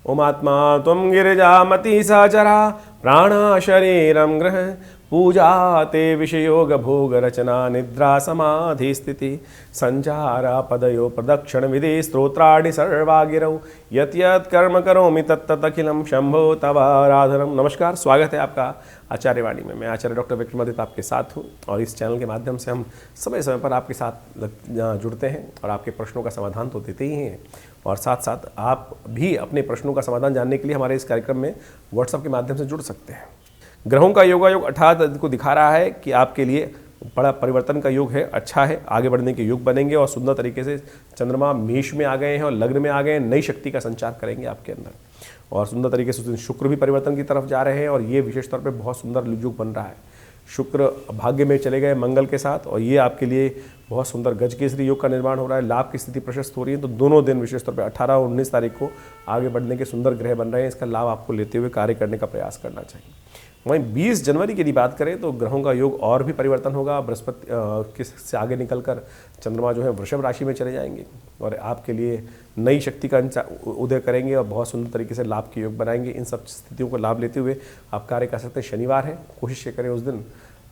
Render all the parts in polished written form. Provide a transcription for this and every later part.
उमात्मा त्वं गिरिजामति सहचरा प्राण शरीरं ग्रह पूजा ते विषयोग भोग रचना निद्रा समाधि स्थिति संचारा पदयो प्रदक्षिण विधि स्तोत्राणि सर्वा गिरौ यत् यत् कर्म करोमि तत्तत् अखिलं शंभो तव आराधनम। नमस्कार, स्वागत है आपका आचार्यवाणी में। मैं आचार्य डॉक्टर विक्रमादित्य आपके साथ हूँ और इस चैनल के माध्यम से हम समय समय पर आपके साथ जुड़ते हैं और आपके प्रश्नों का समाधान तो देते ही हैं और साथ साथ आप भी अपने प्रश्नों का समाधान जानने के लिए हमारे इस कार्यक्रम में व्हाट्सएप के माध्यम से जुड़ सकते हैं। ग्रहों का योगायोग 18 को दिखा रहा है कि आपके लिए बड़ा परिवर्तन का योग है, अच्छा है, आगे बढ़ने के योग बनेंगे और सुंदर तरीके से चंद्रमा मेष में आ गए हैं और लग्न में आ गए हैं, नई शक्ति का संचार करेंगे आपके अंदर और सुंदर तरीके से शुक्र भी परिवर्तन की तरफ जा रहे हैं और ये विशेष तौर पे बहुत सुंदर योग बन रहा है। शुक्र भाग्य में चले गए मंगल के साथ और ये आपके लिए बहुत सुंदर गजकेसरी योग का निर्माण हो रहा है, लाभ की स्थिति प्रशस्त हो रही है। तो दोनों दिन विशेष तौर पे 18 और 19 तारीख को आगे बढ़ने के सुंदर ग्रह बन रहे हैं, इसका लाभ आपको लेते हुए कार्य करने का प्रयास करना चाहिए। वहीं 20 जनवरी की यदि बात करें तो ग्रहों का योग और भी परिवर्तन होगा। बृहस्पति से आगे निकलकर चंद्रमा जो है वृषभ राशि में चले जाएंगे और आपके लिए नई शक्ति का उदय करेंगे और बहुत सुंदर तरीके से लाभ के योग बनाएंगे। इन सब स्थितियों को लाभ लेते हुए आप कार्य कर सकते हैं। शनिवार है, कोशिश करें उस दिन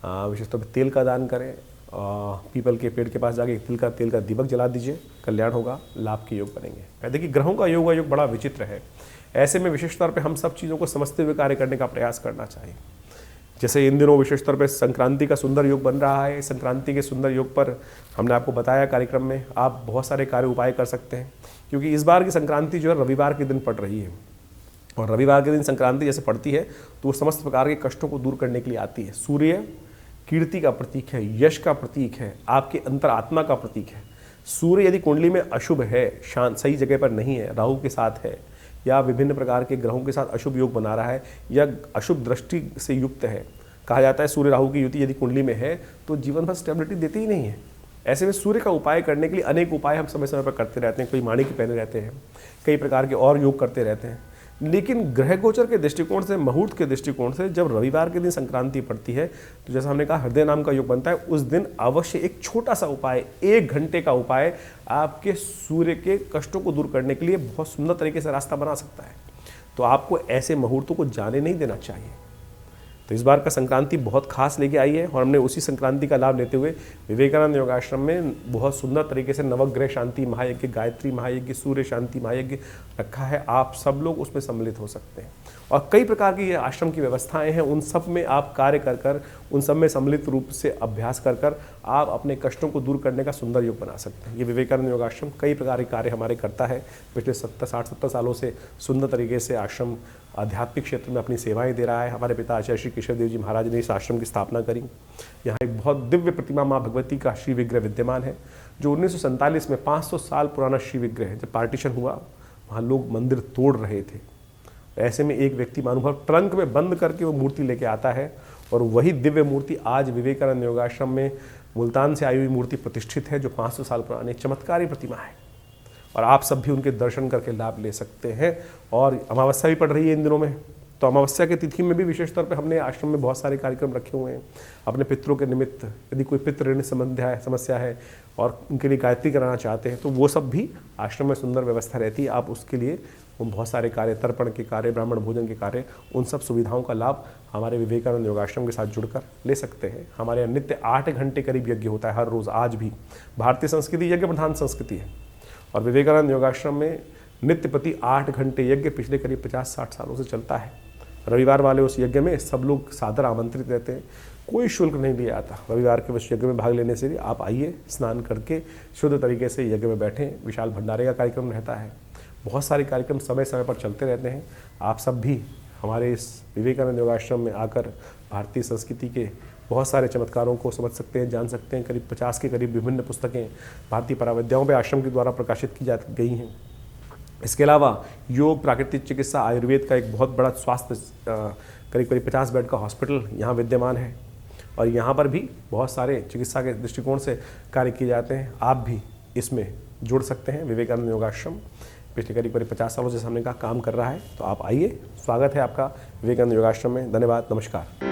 विशेष तौर पर तेल का दान करें, पीपल के पेड़ के पास जाके तेल का दीपक जला दीजिए, कल्याण होगा, लाभ के योग बनेंगे। देखिए ग्रहों का योग बड़ा विचित्र है। ऐसे में विशेष तौर पे हम सब चीज़ों को समझते हुए कार्य करने का प्रयास करना चाहिए। जैसे इन दिनों विशेष तौर पे संक्रांति का सुंदर योग बन रहा है। संक्रांति के सुंदर योग पर हमने आपको बताया कार्यक्रम में, आप बहुत सारे कार्य उपाय कर सकते हैं क्योंकि इस बार की संक्रांति जो है रविवार के दिन पड़ रही है और रविवार के दिन संक्रांति जैसे पड़ती है तो वो समस्त प्रकार के कष्टों को दूर करने के लिए आती है। सूर्य कीर्ति का प्रतीक है, यश का प्रतीक है, आपके अंतरात्मा का प्रतीक है। सूर्य यदि कुंडली में अशुभ है, शांत सही जगह पर नहीं है, राहु के साथ है या विभिन्न प्रकार के ग्रहों के साथ अशुभ योग बना रहा है या अशुभ दृष्टि से युक्त है, कहा जाता है सूर्य राहु की युति यदि कुंडली में है तो जीवन भर स्टेबिलिटी देती ही नहीं है। ऐसे में सूर्य का उपाय करने के लिए अनेक उपाय हम समय समय पर करते रहते हैं। कोई माणिक पहने रहते हैं, कई प्रकार के और योग करते रहते हैं, लेकिन ग्रह गोचर के दृष्टिकोण से, मुहूर्त के दृष्टिकोण से जब रविवार के दिन संक्रांति पड़ती है तो जैसा हमने कहा हृदय नाम का योग बनता है, उस दिन अवश्य एक छोटा सा उपाय, 1 घंटे का उपाय आपके सूर्य के कष्टों को दूर करने के लिए बहुत सुंदर तरीके से रास्ता बना सकता है। तो आपको ऐसे मुहूर्तों को जाने नहीं देना चाहिए। तो इस बार का संक्रांति बहुत खास लेके आई है और हमने उसी संक्रांति का लाभ लेते हुए विवेकानंद योगाश्रम में बहुत सुंदर तरीके से नवग्रह शांति महायज्ञ, गायत्री महायज्ञ, सूर्य शांति महायज्ञ रखा है। आप सब लोग उसमें सम्मिलित हो सकते हैं और कई प्रकार की ये आश्रम की व्यवस्थाएं हैं, उन सब में आप कार्य कर उन सब में सम्मिलित रूप से अभ्यास कर आप अपने कष्टों को दूर करने का सुंदर योग बना सकते हैं। ये विवेकानंद योगाश्रम कई प्रकार के कार्य हमारे करता है। पिछले 60-70 सालों से सुंदर तरीके से आश्रम आध्यात्मिक क्षेत्र में अपनी सेवाएं दे रहा है। हमारे पिता आचार्य श्री केशव देव जी महाराज ने इस आश्रम की स्थापना करी। यहाँ एक बहुत दिव्य प्रतिमा माँ भगवती का श्री विग्रह विद्यमान है जो 1947 में 500 साल पुराना श्री विग्रह है। जब पार्टीशन हुआ वहाँ लोग मंदिर तोड़ रहे थे, ऐसे में एक व्यक्ति मानुभव ट्रंक में बंद करके वो मूर्ति लेके आता है और वही दिव्य मूर्ति आज विवेकानंद योगाश्रम में मुल्तान से आई हुई मूर्ति प्रतिष्ठित है जो 500 साल पुरानी चमत्कारी प्रतिमा है और आप सब भी उनके दर्शन करके लाभ ले सकते हैं। और अमावस्या भी पड़ रही है इन दिनों में, तो अमावस्या की तिथि में भी विशेष तौर पे हमने आश्रम में बहुत सारे कार्यक्रम रखे हुए हैं अपने पितरों के निमित्त। यदि कोई पितृ ऋण समस्या है और उनके लिए गायत्री कराना चाहते हैं तो वो सब भी आश्रम में सुंदर व्यवस्था रहती है। आप उसके लिए बहुत सारे कार्य, तर्पण के कार्य, ब्राह्मण भोजन के कार्य, उन सब सुविधाओं का लाभ हमारे विवेकानंद योगाश्रम के साथ जुड़कर ले सकते हैं। हमारे यहाँ नित्य 8 घंटे करीब यज्ञ होता है हर रोज़। आज भी भारतीय संस्कृति यज्ञ प्रधान संस्कृति है और विवेकानंद योगाश्रम में नित्य प्रति 8 घंटे यज्ञ पिछले करीब 50-60 सालों से चलता है। रविवार वाले उस यज्ञ में सब लोग सादर आमंत्रित रहते हैं, कोई शुल्क नहीं लिया जाता। रविवार के उस यज्ञ में भाग लेने से भी आप आइए, स्नान करके शुद्ध तरीके से यज्ञ में बैठें। विशाल भंडारे का कार्यक्रम रहता है, बहुत सारे कार्यक्रम समय समय पर चलते रहते हैं। आप सब भी हमारे इस विवेकानंद योगाश्रम में आकर भारतीय संस्कृति के बहुत सारे चमत्कारों को समझ सकते हैं, जान सकते हैं। करीब 50 के करीब विभिन्न पुस्तकें भारतीय पराविद्याओं पे आश्रम के द्वारा प्रकाशित की जा गई हैं। इसके अलावा योग, प्राकृतिक चिकित्सा, आयुर्वेद का एक बहुत बड़ा स्वास्थ्य करीब 50 बेड का हॉस्पिटल यहाँ विद्यमान है और यहाँ पर भी बहुत सारे चिकित्सा के दृष्टिकोण से कार्य किए जाते हैं। आप भी इसमें जुड़ सकते हैं। विवेकानंद योगाश्रम पिछले करीब 50 सालों से हमने कहा काम कर रहा है, तो आप आइए, स्वागत है आपका विवेकानंद योगाश्रम में। धन्यवाद, नमस्कार।